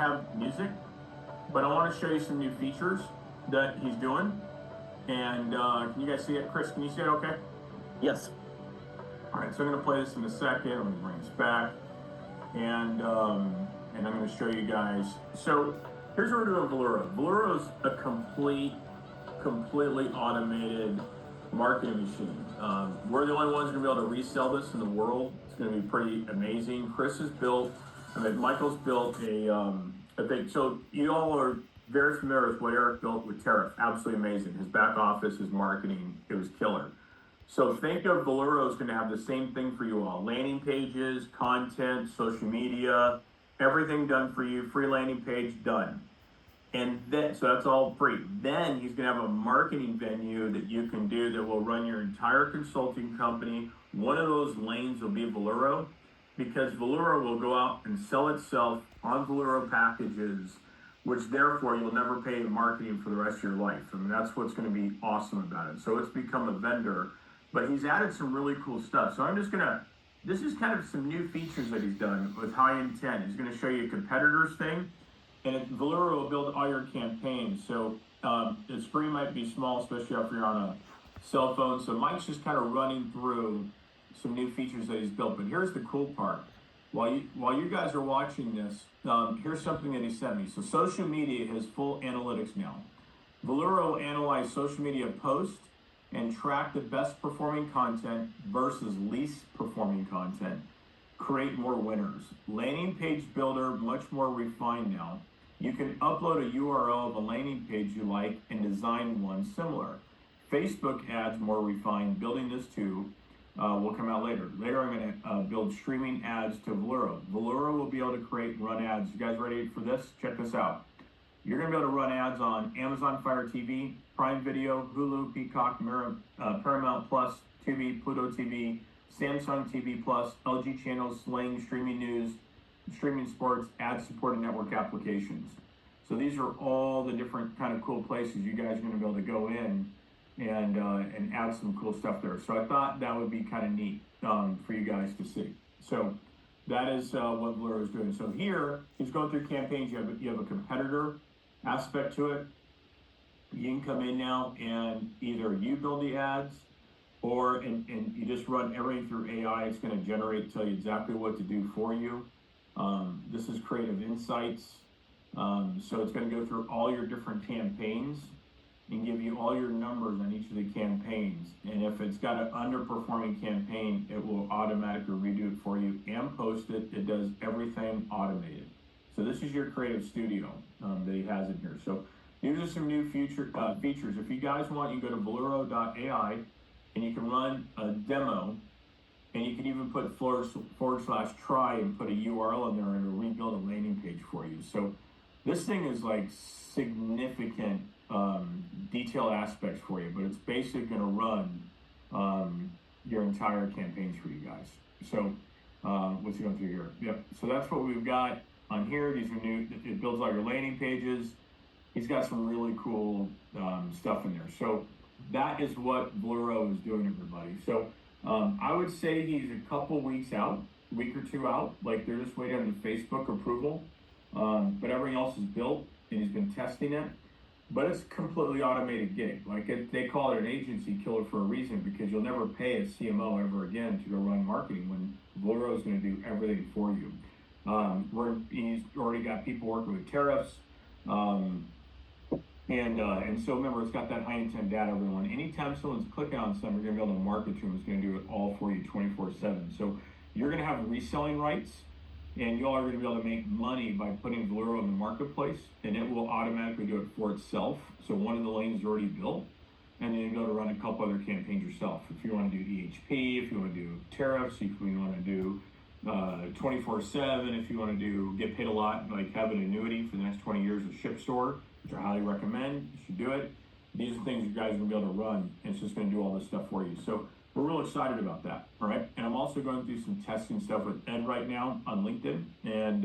have music, but I want to show you some new features that he's doing. And can you guys see it? Chris, can you see it okay? Yes. All right, so I'm going to play this in a second. I'm going to bring this back. And I'm going to show you guys. So here's what we're doing with Veluro. Veluro is a completely automated marketing machine. We're the only ones going to be able to resell this in the world. It's going to be pretty amazing. Chris has built, Michael's built a thing. So you all are very familiar with what Eric built with Tariff. Absolutely amazing. His back office, his marketing, it was killer. So think of Veluro is going to have the same thing for you all. Landing pages, content, social media, everything done for you. Free landing page done. And then, so that's all free. Then he's going to have a marketing venue that you can do that will run your entire consulting company. One of those lanes will be Veluro, because Veluro will go out and sell itself on Veluro packages, which therefore you'll never pay marketing for the rest of your life. I mean, that's what's going to be awesome about it. So it's become a vendor, but he's added some really cool stuff. So I'm just going to, this is kind of some new features that he's done with high intent. He's going to show you a competitors thing. And Veluro will build all your campaigns. So the screen might be small, especially if you're on a cell phone. So Mike's just kind of running through some new features that he's built. But here's the cool part. While you guys are watching this, here's something that he sent me. So social media has full analytics now. Veluro will analyze social media posts and track the best performing content versus least performing content. Create more winners. Landing page builder, much more refined now. You can upload a URL of a landing page you like and design one similar. Facebook ads, more refined. Building this too will come out later. Later I'm going to build streaming ads to Veluro. Veluro will be able to create and run ads. You guys ready for this? Check this out. You're going to be able to run ads on Amazon Fire TV, Prime Video, Hulu, Peacock, Paramount Plus, Tubi, Pluto TV, Samsung TV Plus, LG channels, Sling, streaming news, streaming sports, ad-supported network applications. So these are all the different kind of cool places you guys are going to be able to go in and add some cool stuff there. So I thought that would be kind of neat for you guys to see. So that is what Veluro is doing. So here he's going through campaigns. You have a competitor aspect to it. You can come in now and either you build the ads, or and you just run everything through AI. It's going to generate, tell you exactly what to do for you. This is Creative Insights. So it's going to go through all your different campaigns and give you all your numbers on each of the campaigns. And if it's got an underperforming campaign, it will automatically redo it for you and post it. It does everything automated. So this is your Creative Studio that he has in here. So these are some new features. If you guys want, you can go to veluro.ai and you can run a demo, and you can even put /try and put a URL in there and it'll rebuild a landing page for you. So this thing is like significant detail aspects for you, but it's basically going to run your entire campaigns for you guys. So what's going through here? Yep. So that's what we've got on here. These are new. It builds all your landing pages. He's got some really cool stuff in there. So that is what Veluro is doing, everybody. So I would say he's a couple weeks out, a week or two out. Like they're just waiting on the Facebook approval. But everything else is built and he's been testing it. But it's a completely automated gig. Like they call it an agency killer for a reason, because you'll never pay a CMO ever again to go run marketing when Veluro is going to do everything for you. He's already got people working with tariffs. And so remember, it's got that high intent data, everyone. Anytime someone's clicking on something, you're going to be able to market to them. It's going to do it all for you 24/7. So you're going to have reselling rights, and you all are going to be able to make money by putting Veluro in the marketplace, and it will automatically do it for itself. So one of the lanes is already built, and then you go to run a couple other campaigns yourself. If you want to do EHP, if you want to do tariffs, if you want to do 24/7, if you want to do get paid a lot, like have an annuity for the next 20 years of ShipStore, which I highly recommend. You should do it. These are things you guys are going to be able to run, and it's just going to do all this stuff for you. So we're real excited about that, all right? And I'm also going through some testing stuff with Ed right now on LinkedIn and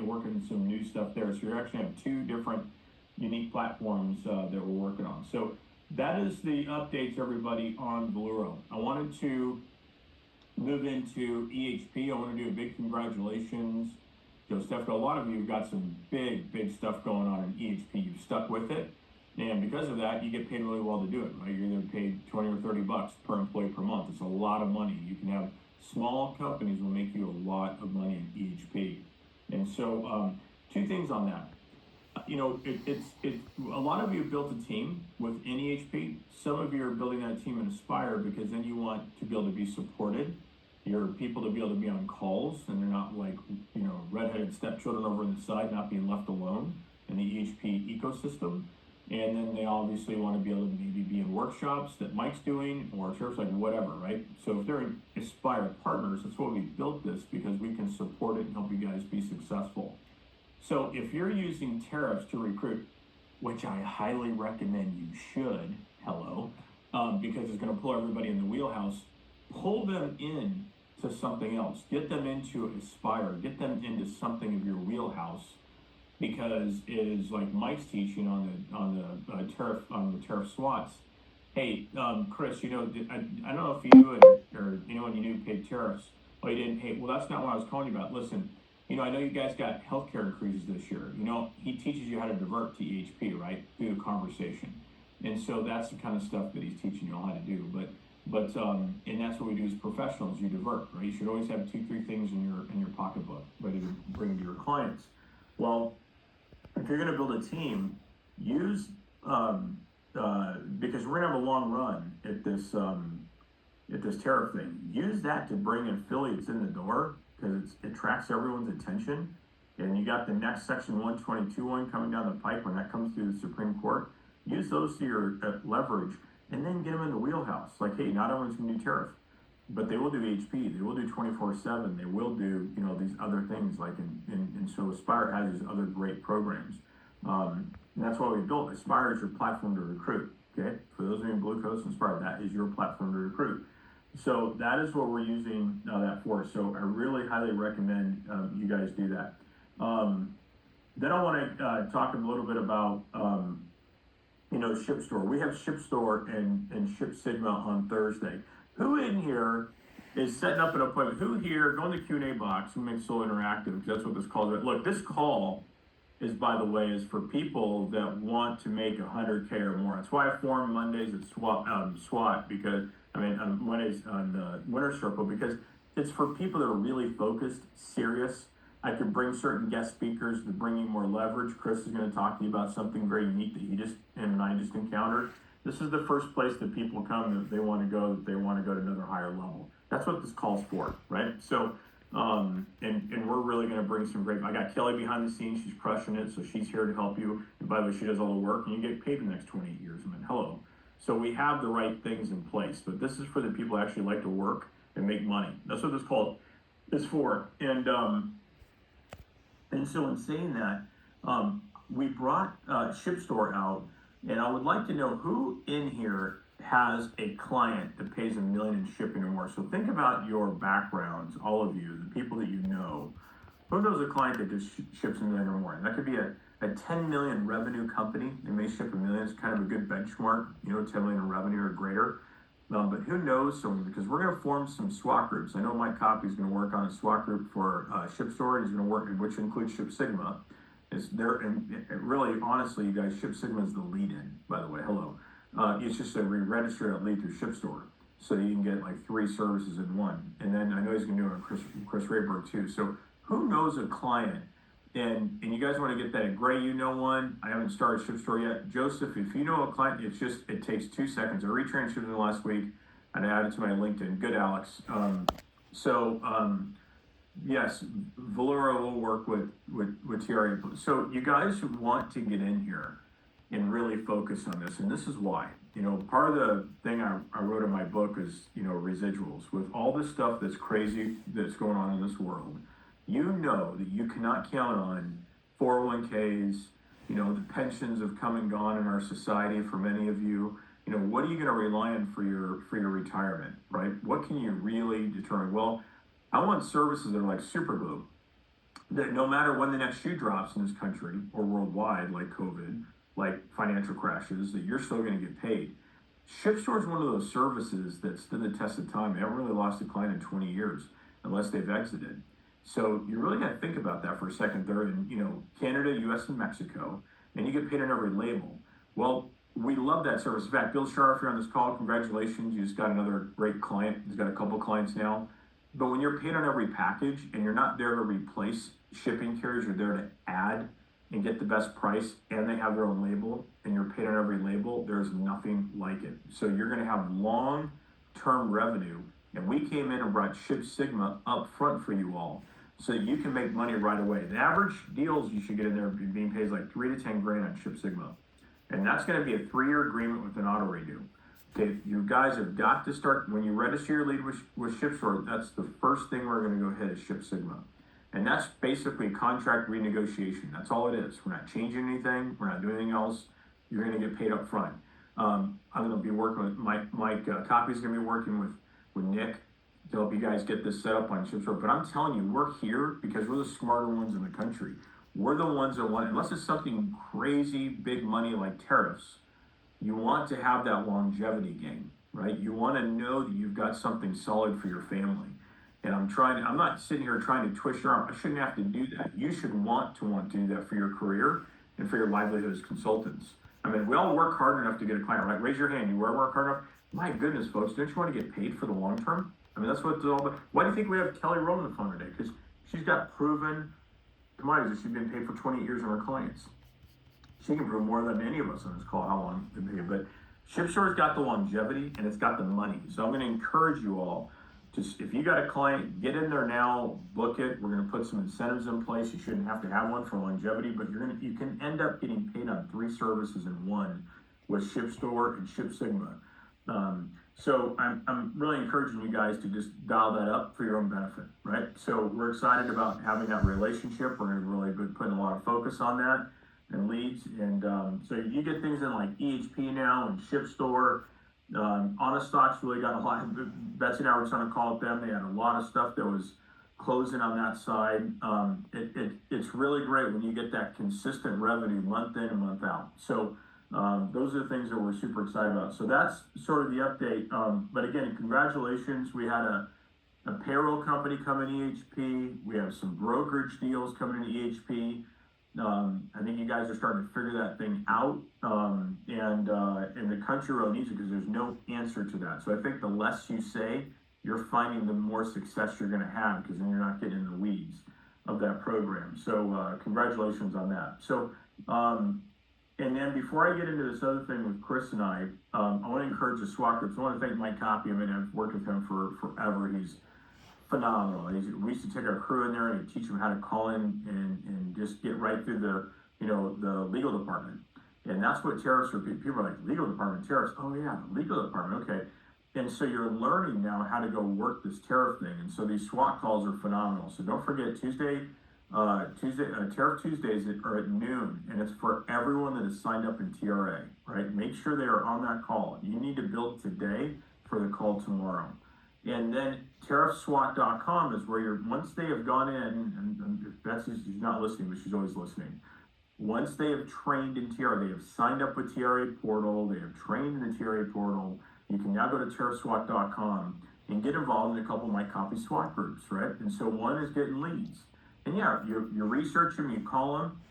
working some new stuff there. So you actually have two different unique platforms that we're working on. So that is the updates, everybody, on Veluro. I wanted to move into EHP. I want to do a big congratulations Joe Stefko, a lot of you have got some big stuff going on in EHP. You've stuck with it. And because of that, you get paid really well to do it, right? You're either paid 20 or 30 bucks per employee per month. It's a lot of money. You can have small companies will make you a lot of money in EHP. And so, two things on that. It's a lot of you have built a team within EHP. Some of you are building that team in Aspire because then you want to be able to be supported. Your people to be able to be on calls and they're not like, redheaded stepchildren over on the side, not being left alone in the EHP ecosystem. And then they obviously want to be able to maybe be in workshops that Mike's doing or church, like whatever, right? So if they're Aspire partners, that's why we built this, because we can support it and help you guys be successful. So if you're using tariffs to recruit, which I highly recommend you should, because it's going to pull everybody in the wheelhouse, pull them in to something else. Get them into Aspire. Get them into something of your wheelhouse, because it is like Mike's teaching on the tariff SWATs. Hey, Chris, I don't know if you or anyone you knew paid tariffs. Well, you didn't. Hey, well, that's not what I was calling you about. Listen, I know you guys got healthcare increases this year. He teaches you how to divert to EHP, right, through the conversation, and so that's the kind of stuff that he's teaching you all how to do. But and that's what we do as professionals. You divert, right? You should always have 2-3 things in your pocketbook ready to bring to your clients. Well, if you're going to build a team, use because we're going to have a long run at this tariff thing. Use that to bring affiliates in the door, because it attracts everyone's attention. And you got the next Section 122 one coming down the pipe when that comes through the Supreme Court. Use those to your leverage, and then get them in the wheelhouse. Like, hey, not everyone's going to do tariff, but they will do HP, they will do 24/7, they will do these other things, like and so Aspire has these other great programs, and that's why we built Aspire as your platform to recruit. Okay, for those of you in Blue Coast, Aspire, that is your platform to recruit. So that is what we're using that for. So I really highly recommend you guys do that. Then I want to talk a little bit about ShipStore. We have ShipStore and Ship Sigma on Thursday. Who in here is setting up an appointment? Who here, go in the Q&A box, who makes Soul Interactive, because that's what this call is. Look, this call is, by the way, is for people that want to make 100K or more. That's why I form Mondays at SWAT, because, Mondays on the Winter Circle, because it's for people that are really focused, serious. I could bring certain guest speakers to bring you more leverage. Chris is going to talk to you about something very neat that him and I just encountered. This is the first place that people come that they want to go to another higher level. That's what this calls for, right? So, and we're really going to bring some great. I got Kelly behind the scenes; she's crushing it, so she's here to help you. And by the way, she does all the work, and you get paid the next 28 years. Hello. So we have the right things in place, but this is for the people who actually like to work and make money. That's what this call is for. And so in saying that, we brought ShipStore out. And I would like to know who in here has a client that pays $1 million in shipping or more. So think about your backgrounds, all of you, the people that you know. Who knows a client that just ships $1 million or more? And that could be a 10 million revenue company. They may ship $1 million. It's kind of a good benchmark, 10 million in revenue or greater. But who knows someone? Because we're going to form some SWAT groups. I know Mike Coppy is going to work on a SWAT group for ShipStore, and he's going to work, which includes Ship Sigma. And really, honestly, you guys, Ship Sigma is the lead-in, by the way. Hello. It's just a register that lead through ShipStore, so you can get like 3 services in one. And then I know he's going to do it on Chris Rayberg too. So who knows a client? And you guys want to get that. Gray, you know one. I haven't started ShipStore yet. Joseph, if you know a client, it takes 2 seconds. I retransferred it last week and I added to my LinkedIn. Good, Alex. Yes, Valero will work with TRA. So you guys want to get in here and really focus on this, and this is why. Part of the thing I wrote in my book is, residuals. With all this stuff that's crazy that's going on in this world, that you cannot count on 401ks. The pensions have come and gone in our society for many of you. What are you going to rely on for your retirement, right? What can you really determine? Well, I want services that are like super glue, that no matter when the next shoe drops in this country or worldwide, like COVID, like financial crashes, that you're still going to get paid. ShipStore is one of those services that stood the test of time. They haven't really lost a client in 20 years unless they've exited. So you really got to think about that for a second. They're in, Canada, U.S., and Mexico, and you get paid on every label. Well, we love that service. In fact, Bill Shar, if you're on this call, congratulations. You just got another great client. He's got a couple clients now. But when you're paid on every package and you're not there to replace shipping carriers, you're there to add and get the best price, and they have their own label, and you're paid on every label, there's nothing like it. So you're going to have long-term revenue, and we came in and brought Ship Sigma up front for you all, so that you can make money right away. The average deals you should get in there being paid is like 3 to 10 grand on Ship Sigma, and that's going to be a 3-year agreement with an auto renew. Okay, you guys have got to start when you register your lead with ShipStore. That's the first thing we're going to go hit is Ship Sigma. And that's basically contract renegotiation. That's all it is. We're not changing anything. We're not doing anything else. You're going to get paid up front. I'm going to be working with Mike. Copy's going to be working with Nick to help you guys get this set up on ShipStore. But I'm telling you, we're here because we're the smarter ones in the country. We're the ones that want, unless it's something crazy, big money like tariffs, you want to have that longevity game, right? You want to know that you've got something solid for your family. And I'm not sitting here trying to twist your arm. I shouldn't have to do that. You should want to do that for your career and for your livelihood as consultants. I mean, we all work hard enough to get a client, right? Raise your hand. You work hard enough? My goodness, folks, don't you want to get paid for the long term? I mean, that's what it's all about. Why do you think we have Kelly Rowe on the phone today? Because she's got proven commodities that she's been paid for 28 years on her clients. She can prove more than any of us on this call how long they've been paid. But ShipStore's got the longevity and it's got the money. So I'm going to encourage you all, just if you got a client, get in there now, book it. We're going to put some incentives in place. You shouldn't have to have one for longevity, but you can end up getting paid on 3 services in one with ShipStore and Ship Sigma. So I'm really encouraging you guys to just dial that up for your own benefit, right? So we're excited about having that relationship. We're going to really be putting a lot of focus on that and leads. And so you get things in like EHP now and ShipStore. Honest Stock's really got a lot. Betsy and I were trying to call it them. They had a lot of stuff that was closing on that side. It's really great when you get that consistent revenue month in and month out. So those are the things that we're super excited about. So that's sort of the update. But again, congratulations. We had a payroll company come in EHP. We have some brokerage deals coming in EHP. I think you guys are starting to figure that thing out, and the country really needs it because there's no answer to that. So I think the less you say, you're finding the more success you're going to have because then you're not getting in the weeds of that program. So congratulations on that. So and then before I get into this other thing with Chris and I want to encourage the SWAT groups. I want to thank Mike Copy. I mean, I've worked with him for forever. He's phenomenal. We used to take our crew in there and teach them how to call in and just get right through the legal department. And that's what tariffs are. People are like, legal department, tariffs. Oh yeah, the legal department, okay. And so you're learning now how to go work this tariff thing. And so these SWAT calls are phenomenal. So don't forget Tariff Tuesdays are at noon, and it's for everyone that is signed up in TRA, right? Make sure they are on that call. You need to build today for the call tomorrow. And then tariffswat.com is where once they have gone in, and Betsy's not listening, but she's always listening. Once they have trained in TRA, they have signed up with TRA portal, they have trained in the TRA portal, you can now go to tariffswat.com and get involved in a couple of my copy SWAT groups, right? And so one is getting leads. And yeah, you research them, you call them.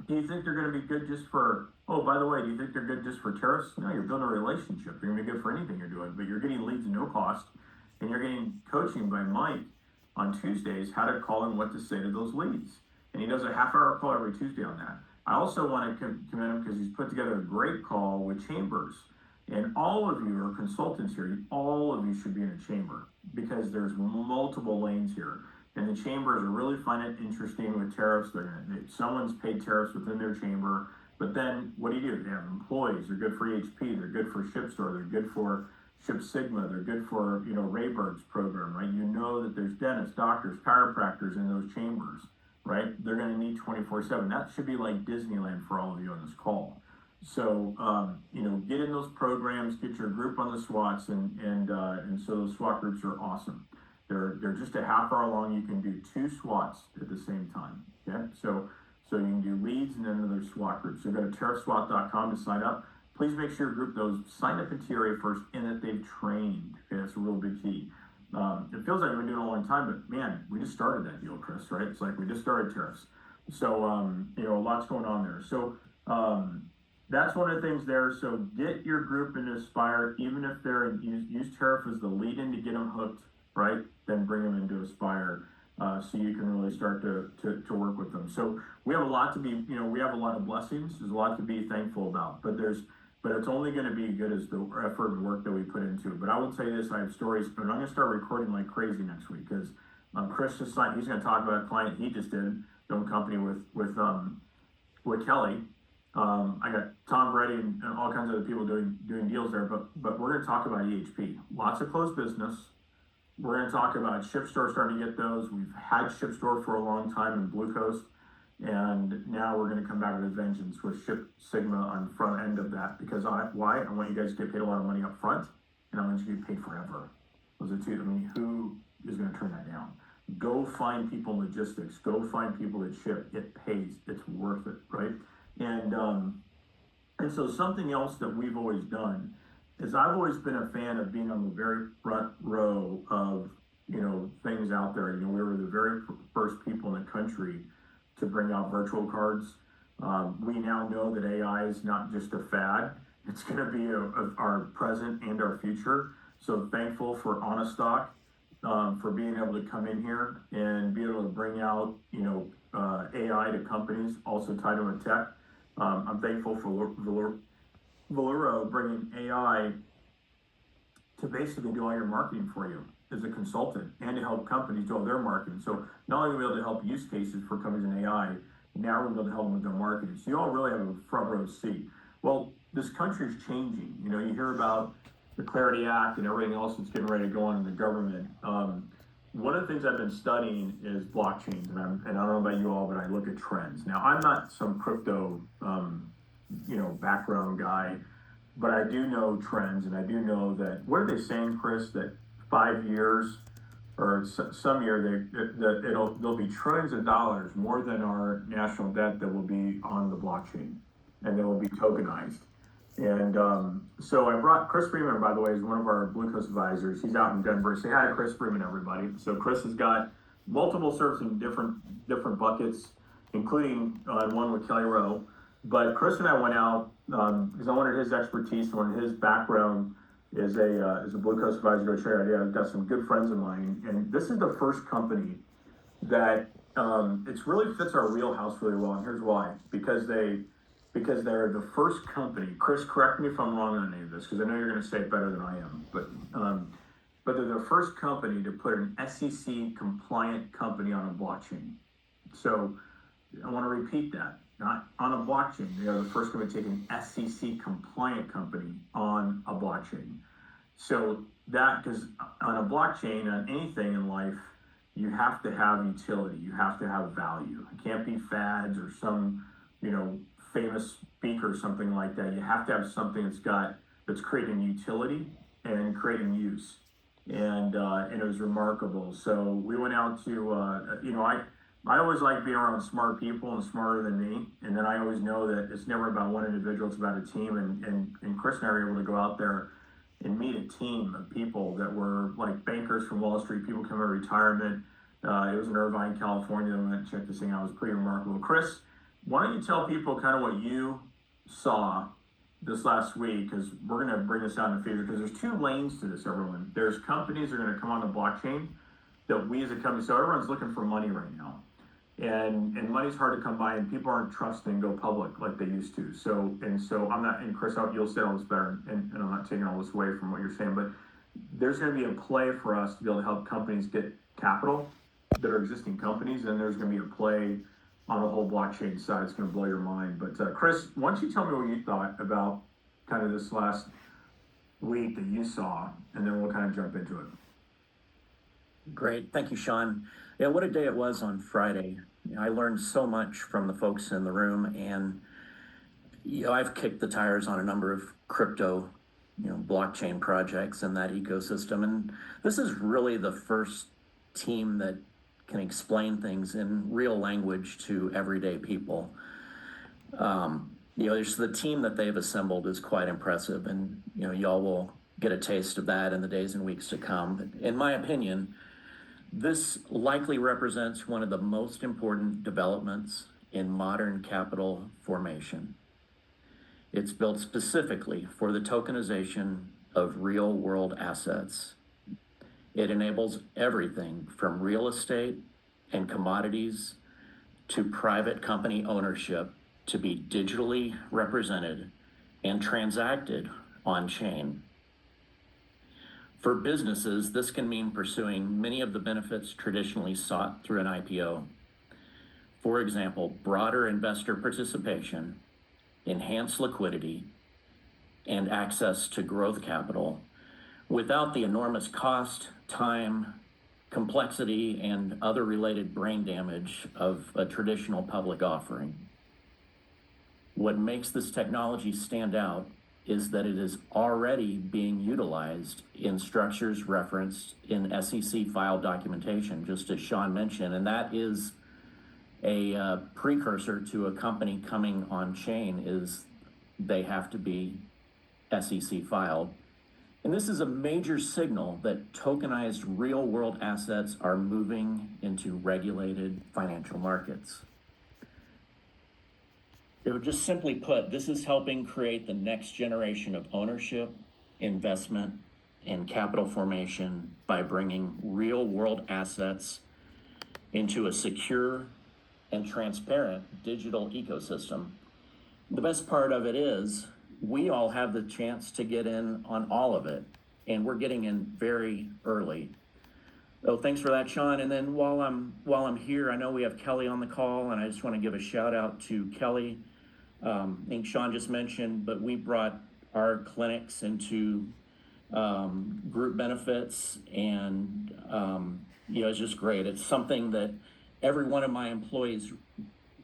Do you think they're going to be good just for, oh, by the way, do you think they're good just for tariffs? No, you're building a relationship. They're going to be good for anything you're doing, but you're getting leads at no cost, and you're getting coaching by Mike on Tuesdays, how to call and what to say to those leads. And he does a half-hour call every Tuesday on that. I also want to commend him because he's put together a great call with chambers. And all of you are consultants here. All of you should be in a chamber because there's multiple lanes here. And the chambers are really finding it interesting with tariffs. Someone's paid tariffs within their chamber. But then what do? They have employees. They're good for EHP. They're good for ShipStore. They're good for Ship Sigma. They're good for, Raybird's program, right? You know that there's dentists, doctors, chiropractors in those chambers, right? They're going to need 24/7. That should be like Disneyland for all of you on this call. So, get in those programs, get your group on the SWATs, and so those SWAT groups are awesome. They're just a half hour long. You can do 2 SWATs at the same time. Okay, so you can do leads and then another SWAT group. So go to tariffswat.com to sign up. Please make sure your group knows sign up in TRA first and that they've trained. Okay, that's a real big key. It feels like we've been doing it a long time, but man, we just started that deal, Chris, right? It's like we just started tariffs. So, a lot's going on there. So, that's one of the things there. So get your group into Aspire, even if they're use tariff as the lead in to get them hooked, right? Then bring them into Aspire, so you can really start to work with them. So we have a lot to be, we have a lot of blessings. There's a lot to be thankful about, but it's only going to be good as the effort and work that we put into it. But I will tell you this: I have stories, but I'm going to start recording like crazy next week because Chris just signed. He's going to talk about a client he just did, own company with Kelly. I got Tom Brady and all kinds of other people doing deals there, but we're going to talk about EHP. Lots of closed business. We're going to talk about ShipStore starting to get those. We've had ShipStore for a long time in Blue Coast, and now we're going to come back with a vengeance with Ship Sigma on the front end of that because why? I want you guys to get paid a lot of money up front, and I want you to get paid forever. Those are two. I mean, who is going to turn that down? Go find people in logistics. Go find people that ship. It pays. It's worth it, right? And so something else that we've always done is I've always been a fan of being on the very front row of, things out there. We were the very first people in the country to bring out virtual cards. We now know that AI is not just a fad. It's going to be our present and our future. So thankful for Honestock, for being able to come in here and be able to bring out, AI to companies, also tied to a tech. I'm thankful for Valero bringing AI to basically do all your marketing for you as a consultant and to help companies do all their marketing. So not only are we able to help use cases for companies in AI, now we're able to help them with their marketing. So you all really have a front row seat. Well, this country's changing. You hear about the Clarity Act and everything else that's getting ready to go on in the government. One of the things I've been studying is blockchains, and I don't know about you all, but I look at trends. Now, I'm not some crypto, background guy, but I do know trends, and I do know that, what are they saying, Chris, that 5 years or some year there'll be trillions of dollars more than our national debt that will be on the blockchain, and they will be tokenized. And so I brought Chris Freeman, by the way, is one of our Blue Coast advisors. He's out in Denver. Say hi to Chris Freeman, everybody. So Chris has got multiple serves in different buckets, including one with Kelly Rowe. But Chris and I went out because I wanted his expertise, wanted his background as a Blue Coast advisor to a trade idea. I've got some good friends of mine, and this is the first company that it's really fits our wheelhouse really well. And here's why: because they're the first company. Chris, correct me if I'm wrong on any of this, because I know you're going to say it better than I am. But they're the first company to put an SEC compliant company on a blockchain. So I want to repeat that. Not on a blockchain. They are the first company to take an SEC compliant company on a blockchain. So that, because on a blockchain, on anything in life, you have to have utility. You have to have value. It can't be fads or some, famous speaker or something like that. You have to have something that's creating utility and creating use. And it was remarkable. So we went out to, I always like being around smart people and smarter than me. And then I always know that it's never about one individual, it's about a team. And Chris and I were able to go out there and meet a team of people that were like bankers from Wall Street, people coming out of retirement. It was in Irvine, California. I went and checked this thing out. It was pretty remarkable. Chris, why don't you tell people kind of what you saw this last week, because we're going to bring this out in the future, because there's two lanes to this, everyone. There's companies that are going to come on the blockchain that we as a company, so everyone's looking for money right now. And money's hard to come by, and people aren't trusting and go public like they used to. So I'm not, and Chris, you'll say all this better, and I'm not taking all this away from what you're saying, but there's going to be a play for us to be able to help companies get capital that are existing companies, and there's going to be a play on the whole blockchain side. It's going to blow your mind. But Chris, why don't you tell me what you thought about kind of this last week that you saw, and then we'll kind of jump into it. Great. Thank you, Sean. Yeah, what a day it was on Friday. I learned so much from the folks in the room, and I've kicked the tires on a number of crypto, blockchain projects in that ecosystem. And this is really the first team that can explain things in real language to everyday people. There's the team that they've assembled is quite impressive, and y'all will get a taste of that in the days and weeks to come. But in my opinion, this likely represents one of the most important developments in modern capital formation. It's built specifically for the tokenization of real world assets. It enables everything from real estate and commodities to private company ownership to be digitally represented and transacted on chain. For businesses, this can mean pursuing many of the benefits traditionally sought through an IPO. For example, broader investor participation, enhanced liquidity, and access to growth capital without the enormous cost, time, complexity, and other related brain damage of a traditional public offering. What makes this technology stand out is that it is already being utilized in structures referenced in SEC file documentation, just as Sean mentioned, and that is a precursor to a company coming on chain is they have to be SEC filed. And this is a major signal that tokenized real world assets are moving into regulated financial markets. It would just simply put, this is helping create the next generation of ownership, investment, and capital formation by bringing real world assets into a secure and transparent digital ecosystem. The best part of it is we all have the chance to get in on all of it, and we're getting in very early. Oh, thanks for that, Sean. And then while I'm here, I know we have Kelly on the call, and I just want to give a shout out to Kelly. I think Sean just mentioned, but we brought our clinics into group benefits, and it's just great. It's something that every one of my employees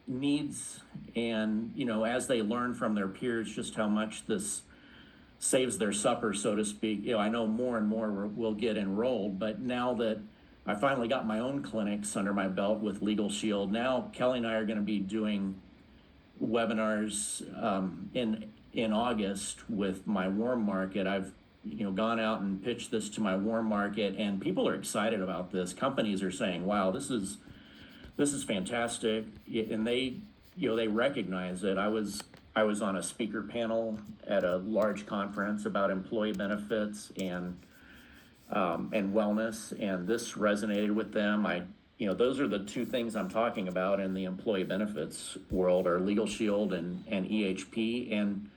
needs, and as they learn from their peers just how much this saves their supper, so to speak. I know more and more will get enrolled, but now that I finally got my own clinics under my belt with Legal Shield, now Kelly and I are going to be doing webinars in August with my warm market. I've gone out and pitched this to my warm market, and people are excited about this. Companies are saying, wow, this is fantastic, and they recognize it. I was on a speaker panel at a large conference about employee benefits and wellness, and this resonated with them. Those are the two things I'm talking about in the employee benefits world, are Legal Shield and EHP. And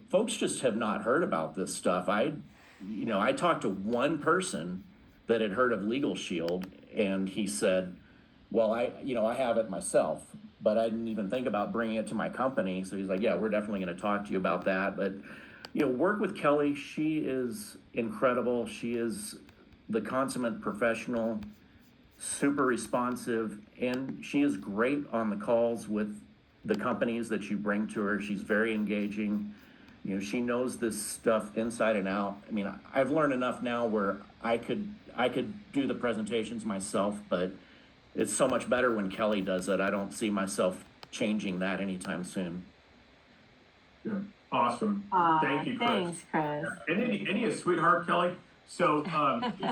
folks just have not heard about this stuff. I talked to one person that had heard of Legal Shield, and he said, well, I have it myself, but I didn't even think about bringing it to my company. So he's like, yeah, we're definitely going to talk to you about that. But work with Kelly. She is incredible. She is the consummate professional, super responsive, and she is great on the calls with the companies that you bring to her. She's very engaging. She knows this stuff inside and out. I mean, I've learned enough now where I could do the presentations myself, but it's so much better when Kelly does it. I don't see myself changing that anytime soon. Yeah, awesome. Thank you, Chris. Thanks, Chris. Any a sweetheart, Kelly. So 2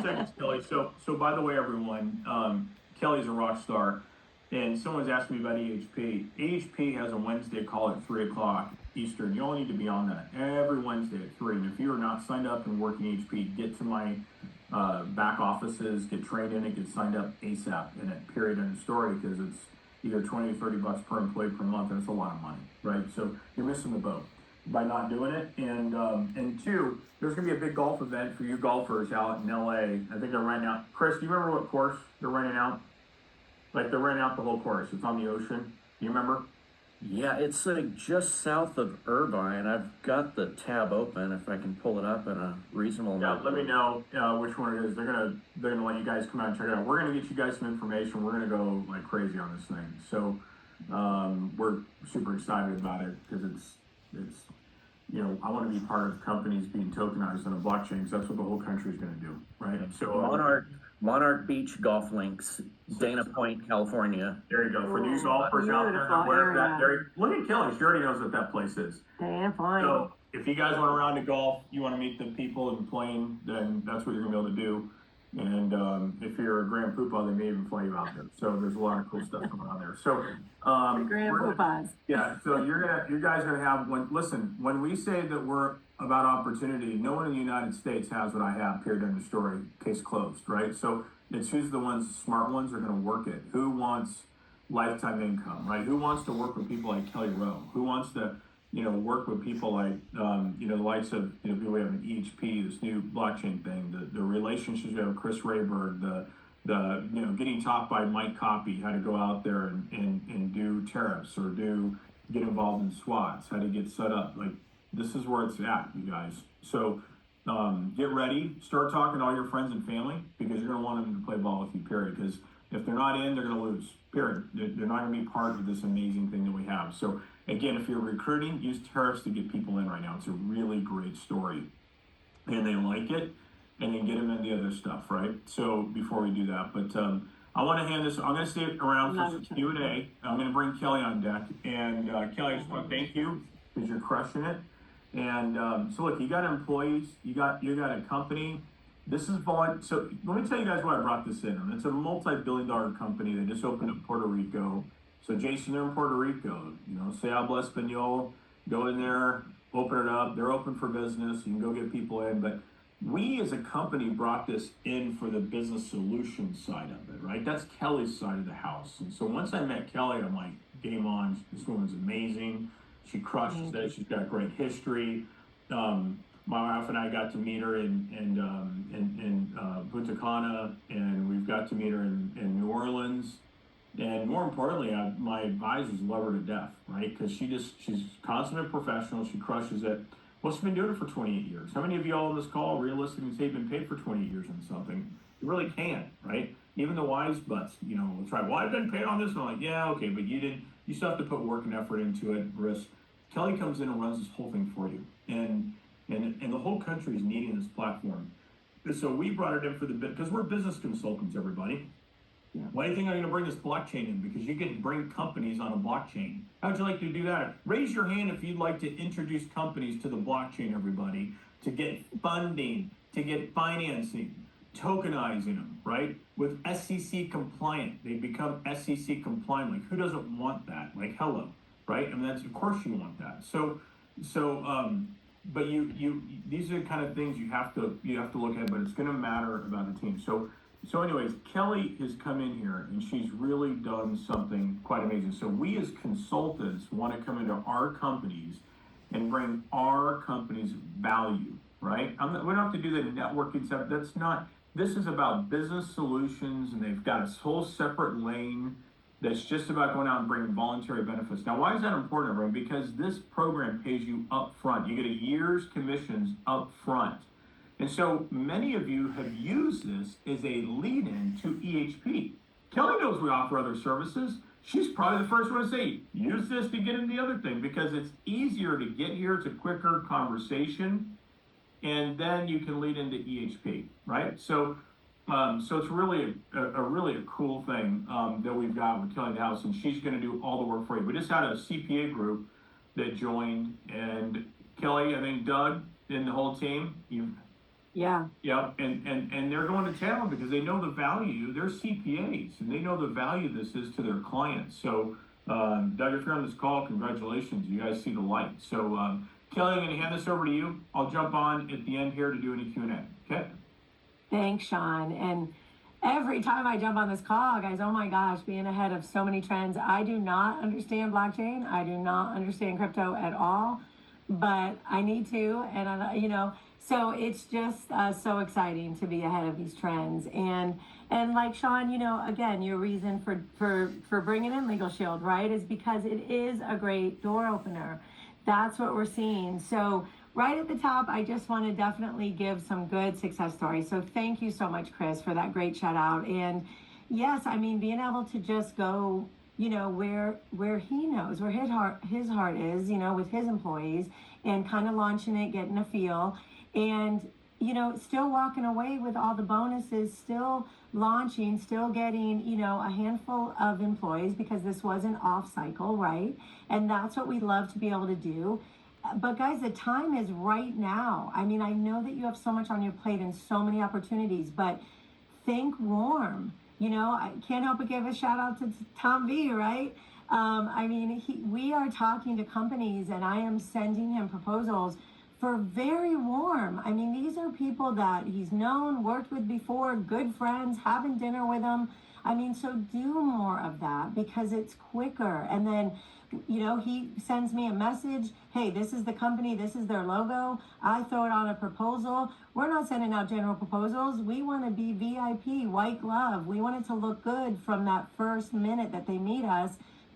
seconds, Kelly. So by the way, everyone, Kelly's a rock star, and someone's asking me about EHP. EHP has a Wednesday call at 3:00 Eastern. You only need to be on that every Wednesday at 3. And if you are not signed up and working EHP, get to my back offices, get trained in it, get signed up ASAP in it, period, end of story, because it's either 20 or 30 bucks per employee per month, and it's a lot of money, right? So you're missing the boat by not doing it. And two, there's going to be a big golf event for you golfers out in LA. I think they're renting out. Chris, do you remember what course they're renting out? Like, they're renting out the whole course. It's on the ocean. Do you remember? Yeah, it's like just south of Irvine. I've got the tab open if I can pull it up in a reasonable amount. Yeah, let me know which one it is. They're gonna let you guys come out and check it out. We're gonna get you guys some information. We're gonna go like crazy on this thing. So we're super excited about it because it's I want to be part of companies being tokenized on a blockchain because that's what the whole country is gonna do, right? So Monarch Beach Golf Links, Dana Point, California. There you go. For you golfers out there, where that look at Kelly. She already knows what that place is. Dana Point. So if you guys want to round to golf, you want to meet the people and playing, then that's what you're gonna be able to do. And if you're a Grand Poobah, they may even fly you out there. So there's a lot of cool stuff going on there. So Grand we're gonna- Poobahs. yeah, so you guys are gonna have listen, when we say that we're about opportunity, no one in the United States has what I have, period, end of story, case closed, right? So it's who's the ones, smart ones are gonna work it. Who wants lifetime income, right? Who wants to work with people like Kelly Rowe? Who wants to, work with people like, the likes of, people we have in EHP, this new blockchain thing, the relationships we have with Chris Rayberg, the getting taught by Mike Copy how to go out there and do tariffs or get involved in SWATs, how to get set up. Like, this is where it's at, you guys. So get ready, start talking to all your friends and family, because you're gonna want them to play ball with you, period. Because if they're not in, they're gonna lose, period. They're not gonna be part of this amazing thing that we have. So again, if you're recruiting, use tariffs to get people in right now. It's a really great story, and they like it, and then get them in the other stuff, right? So before we do that, but I want to hand this. I'm going to stay around for some Q&A. I'm going to bring Kelly on deck, and Kelly, I just want to thank you because you're crushing it. And so look, you got employees, you got a company. This is so let me tell you guys why I brought this in. I mean, it's a multi-billion-dollar company that just opened up in Puerto Rico. So Jason, they're in Puerto Rico. Say habla español. Go in there, open it up. They're open for business. You can go get people in. But we as a company brought this in for the business solution side of it, right? That's Kelly's side of the house. And so once I met Kelly, I'm like, game on. This woman's amazing. She crushes it. She's got great history. My wife and I got to meet her in Punta Cana, and we've got to meet her in New Orleans. And more importantly, my advisors love her to death, right? Because she's consummate professional. She crushes it. Well, she's been doing it for 28 years. How many of you all on this call realistically say you've been paid for 20 years on something? You really can't, right? Even the wise butts, will try, well, I've been paid on this. And I'm like, yeah, okay, but you still have to put work and effort into it, risk. Kelly comes in and runs this whole thing for you. And the whole country is needing this platform. And so we brought it in for because we're business consultants, everybody. Yeah. Why do you think I'm going to bring this blockchain in? Because you can bring companies on a blockchain. How would you like to do that? Raise your hand if you'd like to introduce companies to the blockchain, everybody, to get funding, to get financing, tokenizing them, right? With SEC compliant. They become SEC compliant. Like, who doesn't want that? Like, hello, right? I mean, that's, of course you want that. But these are the kind of things you have to look at, but it's going to matter about the team. So anyways, Kelly has come in here and she's really done something quite amazing. So we as consultants want to come into our companies and bring our company's value, right? We don't have to do the networking stuff. This is about business solutions, and they've got a whole separate lane that's just about going out and bringing voluntary benefits. Now, why is that important, everyone? Because this program pays you up front. You get a year's commissions up front. And so many of you have used this as a lead-in to EHP. Kelly knows we offer other services. She's probably the first one to say, use this to get into the other thing, because it's easier to get here. It's a quicker conversation, and then you can lead into EHP, right? So it's really a cool thing that we've got with Kelly in the house, and she's going to do all the work for you. We just had a CPA group that joined, and Kelly, I think Doug and the whole team, yeah, and they're going to town because they know the value. They're CPAs, and they know the value this is to their clients. So, Doug, if you're on this call, congratulations. You guys see the light. So, Kelly, I'm going to hand this over to you. I'll jump on at the end here to do any Q&A. Okay? Thanks, Sean. And every time I jump on this call, guys, oh my gosh, being ahead of so many trends. I do not understand blockchain. I do not understand crypto at all, but I need to, and so it's just so exciting to be ahead of these trends. And like Sean, again, your reason for bringing in Legal Shield, right, is because it is a great door opener. That's what we're seeing. So right at the top, I just want to definitely give some good success stories. So thank you so much, Chris, for that great shout out. And yes, I mean, being able to just go, where he knows, where his heart is, with his employees, and kind of launching it, getting a feel, and still walking away with all the bonuses, still launching, still getting, a handful of employees, because this was an off cycle, right? And that's what we love to be able to do. but guys, the time is right now. I mean, I know that you have so much on your plate and so many opportunities, but think warm. You know, I can't help but give a shout out to Tom V, right? I mean, we are talking to companies and I am sending him proposals for very warm. I mean, these are people that he's known, worked with before, good friends, having dinner with them. I mean, so do more of that because it's quicker. And then, you know, he sends me a message. Hey, this is the company. This is their logo. I throw it on a proposal. We're not sending out general proposals. We want to be VIP, white glove. We want it to look good from that first minute that they meet us,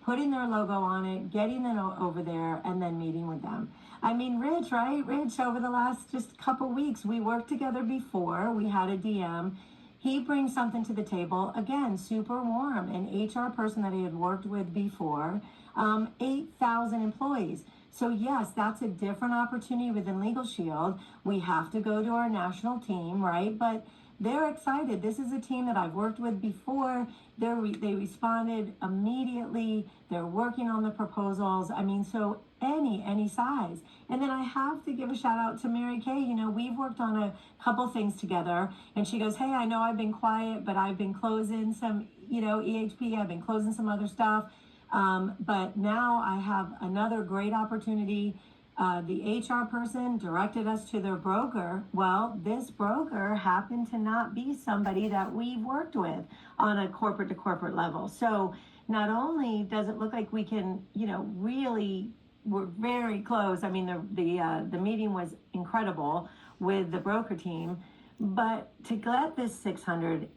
putting their logo on it, getting them over there, and then meeting with them. I mean, Rich, right? Rich, over the last just couple weeks, we worked together before. We had a DM. He brings something to the table. Again, super warm. An HR person that he had worked with before. 8,000 employees. So yes, that's a different opportunity within Legal Shield. We have to go to our national team, right? But they're excited. This is a team that I've worked with before. They responded immediately. They're working on the proposals. I mean, so any size. And then I have to give a shout out to Mary Kay. You know, we've worked on a couple things together, and she goes, hey, I know I've been quiet, but I've been closing some, you know, EHP. I've been closing some other stuff. But now I have another great opportunity. The HR person directed us to their broker. Well, this broker happened to not be somebody that we've worked with on a corporate to corporate level. So not only does it look like we can, you know, really, we're very close. I mean, the meeting was incredible with the broker team, but to get this 600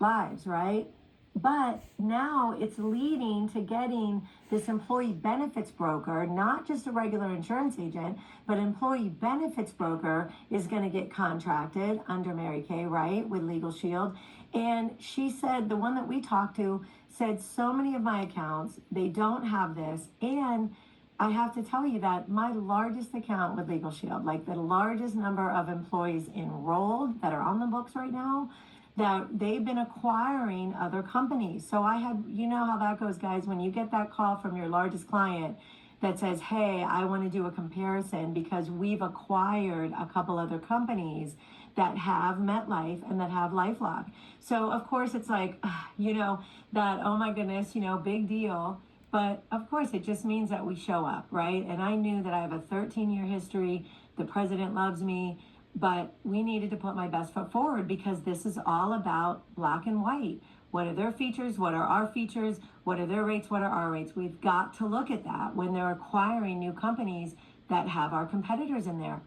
lives, right? But now it's leading to getting this employee benefits broker, not just a regular insurance agent, but employee benefits broker is going to get contracted under Mary Kay, right, with Legal Shield. And she said, the one that we talked to said, so many of my accounts, they don't have this. And I have to tell you that my largest account with Legal Shield, like the largest number of employees enrolled that are on the books right now, that they've been acquiring other companies. So I had, you know how that goes, guys, when you get that call from your largest client that says, hey, I want to do a comparison because we've acquired a couple other companies that have MetLife and that have LifeLock. So of course it's like, you know, that, oh my goodness, you know, big deal. But of course it just means that we show up, right? And I knew that I have a 13-year history. The president loves me. But we needed to put my best foot forward because this is all about black and white. What are their features? What are our features? What are their rates? What are our rates? We've got to look at that when they're acquiring new companies that have our competitors in there.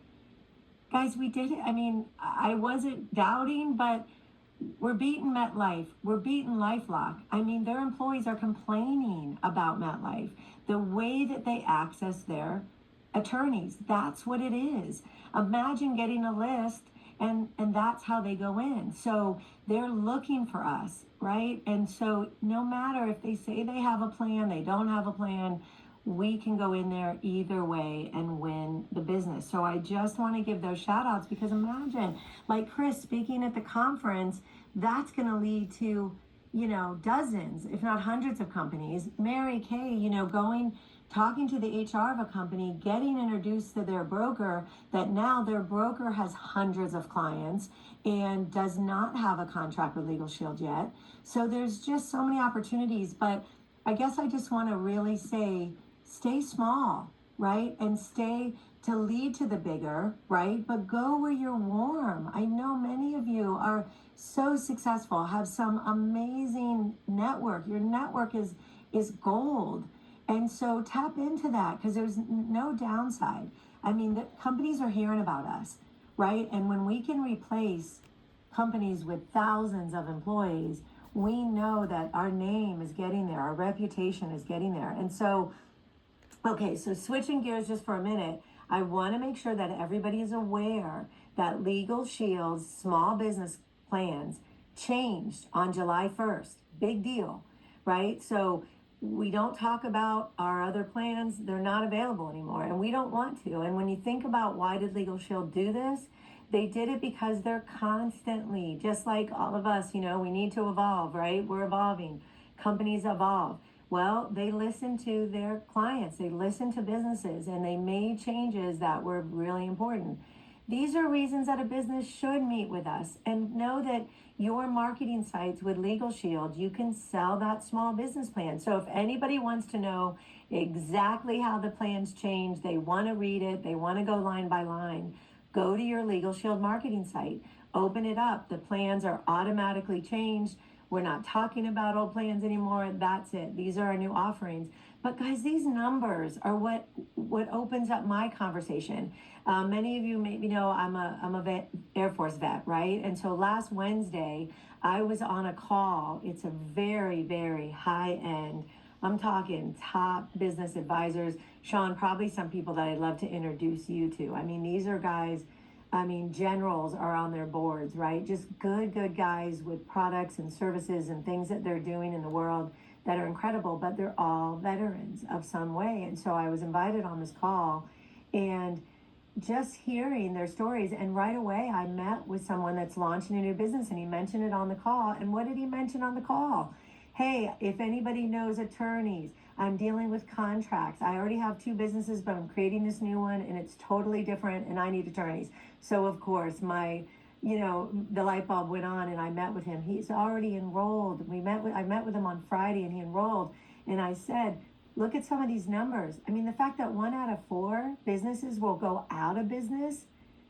Guys, we did it. I mean, I wasn't doubting, but we're beating MetLife. We're beating LifeLock. I mean, their employees are complaining about MetLife. The way that they access their attorneys, that's what it is. Imagine getting a list and that's how they go in. So they're looking for us, right? And so no matter if they say they have a plan, they don't have a plan, we can go in there either way and win the business. So I just want to give those shout outs because imagine, like Chris speaking at the conference, that's going to lead to, you know, dozens, if not hundreds of companies. Mary Kay, you know, talking to the HR of a company, getting introduced to their broker, that now their broker has hundreds of clients and does not have a contract with Legal Shield yet. So there's just so many opportunities. But I guess I just want to really say, stay small, right? And stay to lead to the bigger, right? But go where you're warm. I know many of you are so successful, have some amazing network. Your network is gold. And so tap into that because there's no downside. I mean, the companies are hearing about us, right? And when we can replace companies with thousands of employees, we know that our name is getting there, our reputation is getting there. And so, okay, so switching gears just for a minute, I want to make sure that everybody is aware that Legal Shield's small business plans changed on July 1st. Big deal, right? So we don't talk about our other plans. They're not available anymore, and we don't want to. And when you think about why did Legal Shield do this, they did it because they're constantly, just like all of us, you know, we need to evolve, right? We're evolving. Companies evolve. Well, they listened to their clients, they listened to businesses, and they made changes that were really important. These are reasons that a business should meet with us, and know that your marketing sites with Legal Shield, you can sell that small business plan. So if anybody wants to know exactly how the plans change, they want to read it, they want to go line by line, go to your Legal Shield marketing site, open it up. The plans are automatically changed. We're not talking about old plans anymore. That's it. These are our new offerings. But guys, these numbers are what opens up my conversation. Many of you maybe know I'm a Air Force vet, right? And so last Wednesday, I was on a call. It's a very, very high end. I'm talking top business advisors. Sean, probably some people that I'd love to introduce you to. I mean, these are guys, I mean, generals are on their boards, right? Just good guys with products and services and things that they're doing in the world that are incredible, but they're all veterans of some way. And so I was invited on this call, and just hearing their stories, and right away I met with someone that's launching a new business, and he mentioned it on the call. And what did he mention on the call? Hey, if anybody knows attorneys, I'm dealing with contracts. I already have two businesses, but I'm creating this new one and it's totally different and I need attorneys. So of course the light bulb went on, and I met with him. He's already enrolled. I met with him on Friday, and he enrolled. And I said, look at some of these numbers. I mean, the fact that 1 out of 4 businesses will go out of business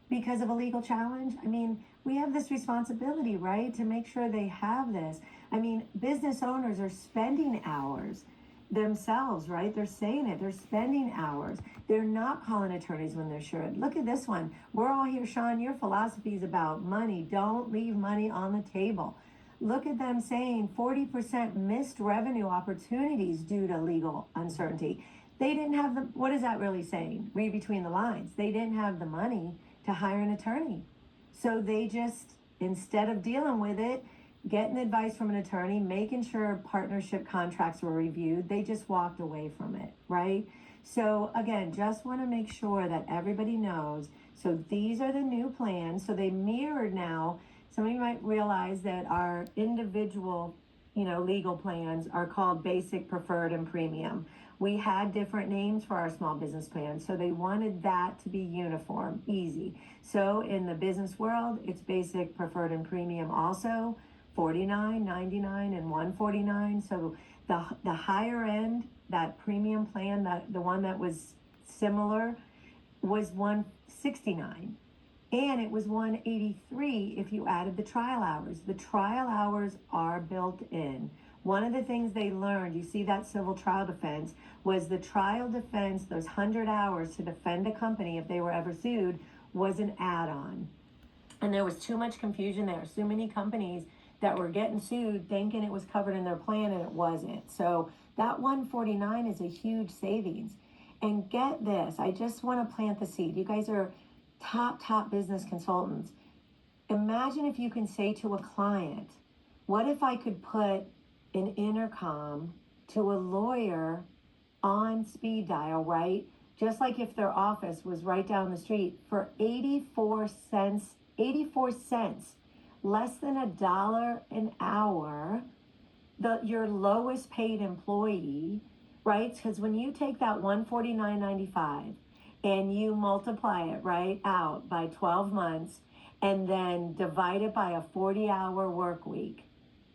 because of a legal challenge. I mean, we have this responsibility, right, to make sure they have this. I mean, business owners are spending hours themselves, right? They're saying it. They're spending hours. They're not calling attorneys when they should. Look at this one. We're all here, Sean. Your philosophy is about money. Don't leave money on the table. Look at them saying 40% missed revenue opportunities due to legal uncertainty. They didn't have the, what is that really saying? Read between the lines. They didn't have the money to hire an attorney. So they just, instead of dealing with it, getting advice from an attorney, making sure partnership contracts were reviewed, they just walked away from it, right? So again, just want to make sure that everybody knows. So these are the new plans. So they mirrored now. Some of you might realize that our individual, legal plans are called basic, preferred, and premium. We had different names for our small business plans, so they wanted that to be uniform, easy. So in the business world, it's basic, preferred, and premium also. $49, $99, and $149. So the higher end, that premium plan, that the one that was similar, was $169, and it was $183 if you added the trial hours. The trial hours are built in. One of the things they learned, you see that civil trial defense, was the trial defense, those 100 hours to defend a company if they were ever sued, was an add-on. And there was too much confusion there. So many companies that were getting sued thinking it was covered in their plan, and it wasn't. So that $149 is a huge savings. And get this, I just want to plant the seed. You guys are top business consultants. Imagine if you can say to a client, what if I could put an intercom to a lawyer on speed dial, right? Just like if their office was right down the street, for 84 cents, less than $1 an hour, your lowest paid employee, right? Because when you take that $149.95 and you multiply it right out by 12 months and then divide it by a 40-hour work week,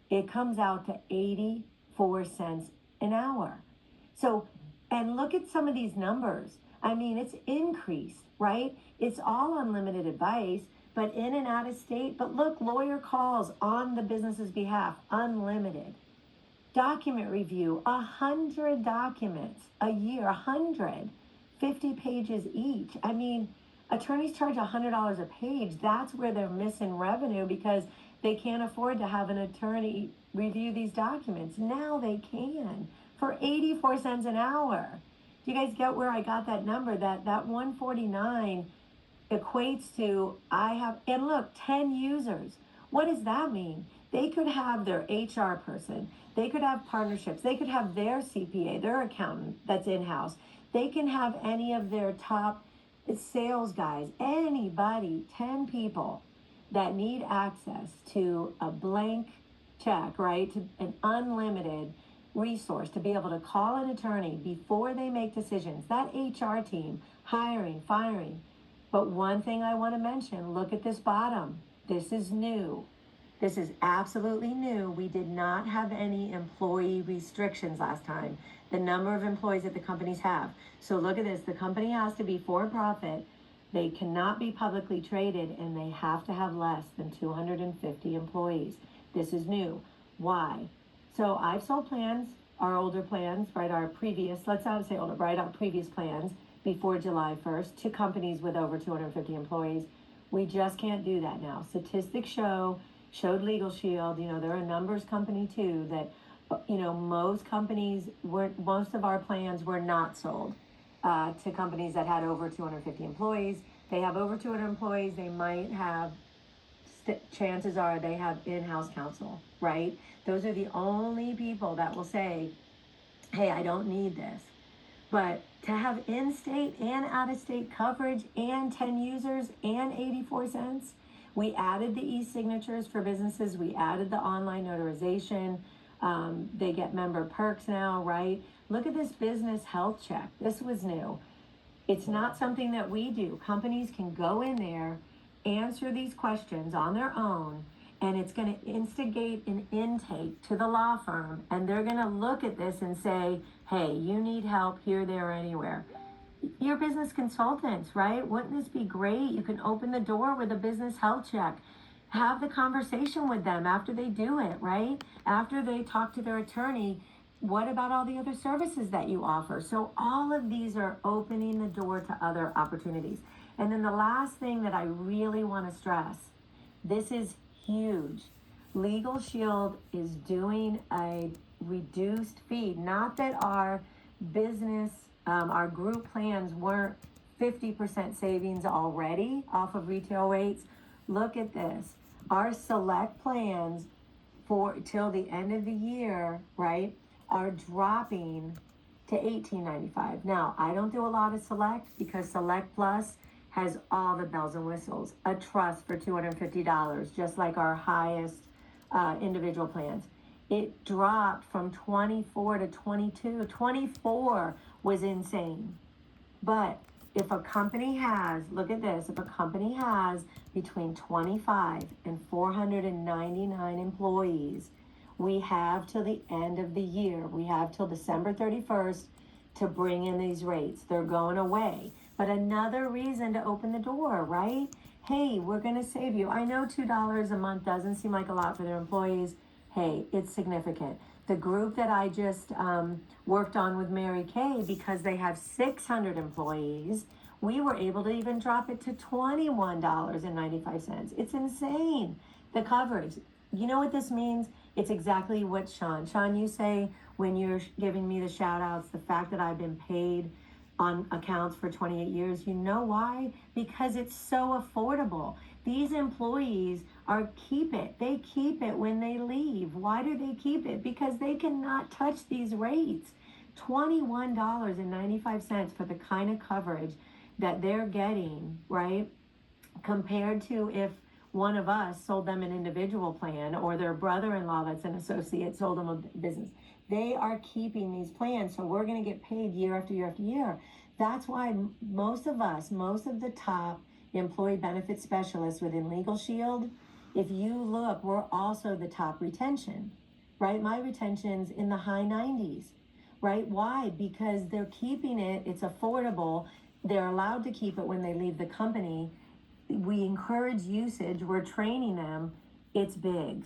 it comes out to 84 cents an hour. So, and look at some of these numbers. I mean, it's increased, right? It's all unlimited advice, but in and out of state. But look, lawyer calls on the business's behalf, unlimited. Document review, 100 documents a year, 150 pages each. I mean, attorneys charge $100 a page. That's where they're missing revenue, because they can't afford to have an attorney review these documents. Now they can for 84 cents an hour. Do you guys get where I got that number? That 149 equates to, and look, 10 users. What does that mean? They could have their HR person, they could have partnerships, they could have their CPA, their accountant that's in-house. They can have any of their top sales guys, anybody, 10 people that need access to a blank check, right? To an unlimited resource to be able to call an attorney before they make decisions. That HR team, hiring, firing. But one thing I want to mention, look at this bottom. This is new. This is absolutely new. We did not have any employee restrictions last time. The number of employees that the companies have. So look at this. The company has to be for profit. They cannot be publicly traded, and they have to have less than 250 employees. This is new. Why? So I've sold plans, our older plans, right? Our previous, let's not say older, right? Our previous plans before July 1st to companies with over 250 employees. We just can't do that now. Statistics showed Legal Shield, they're a numbers company too, that, most of our plans were not sold to companies that had over 250 employees. They have over 200 employees, they might have, chances are they have in-house counsel, right? Those are the only people that will say, hey, I don't need this. But to have in-state and out-of-state coverage and 10 users and 84 cents, we added the e-signatures for businesses. We added the online notarization. They get member perks now, right? Look at this business health check. This was new. It's not something that we do. Companies can go in there, answer these questions on their own, and it's going to instigate an intake to the law firm, and they're going to look at this and say, hey, you need help here, there, or anywhere. Your business consultants, right? Wouldn't this be great? You can open the door with a business health check. Have the conversation with them after they do it, right? After they talk to their attorney, what about all the other services that you offer? So all of these are opening the door to other opportunities. And then the last thing that I really want to stress, this is huge. Legal Shield is doing a reduced fee. Not that our business, our group plans weren't 50% savings already off of retail rates. Look at this. Our select plans for till the end of the year, right, are dropping to $18.95. Now, I don't do a lot of Select because Select Plus has all the bells and whistles. A trust for $250, just like our highest individual plans. It dropped from 24 to 22. 24 was insane. But if a company has, look at this, if a company has between 25 and 499 employees, we have till the end of the year. We have till December 31st to bring in these rates. They're going away. But another reason to open the door, right? Hey, we're going to save you. I know $2 a month doesn't seem like a lot for their employees. Hey, it's significant. The group that I just worked on with Mary Kay, because they have 600 employees, we were able to even drop it to $21.95. It's insane, the coverage. You know what this means? It's exactly what Sean, you say when you're giving me the shout outs, the fact that I've been paid on accounts for 28 years. You know why? Because it's so affordable. These employees keep it. They keep it when they leave. Why do they keep it? Because they cannot touch these rates. $21.95 for the kind of coverage that they're getting, right? Compared to if one of us sold them an individual plan or their brother-in-law that's an associate sold them a business. They are keeping these plans, so we're going to get paid year after year after year. That's why most of the top employee benefit specialists within Legal Shield, if you look, we're also the top retention, right? My retention's in the high 90s, right? Why? Because they're keeping it, it's affordable, they're allowed to keep it when they leave the company. We encourage usage, we're training them, it's big.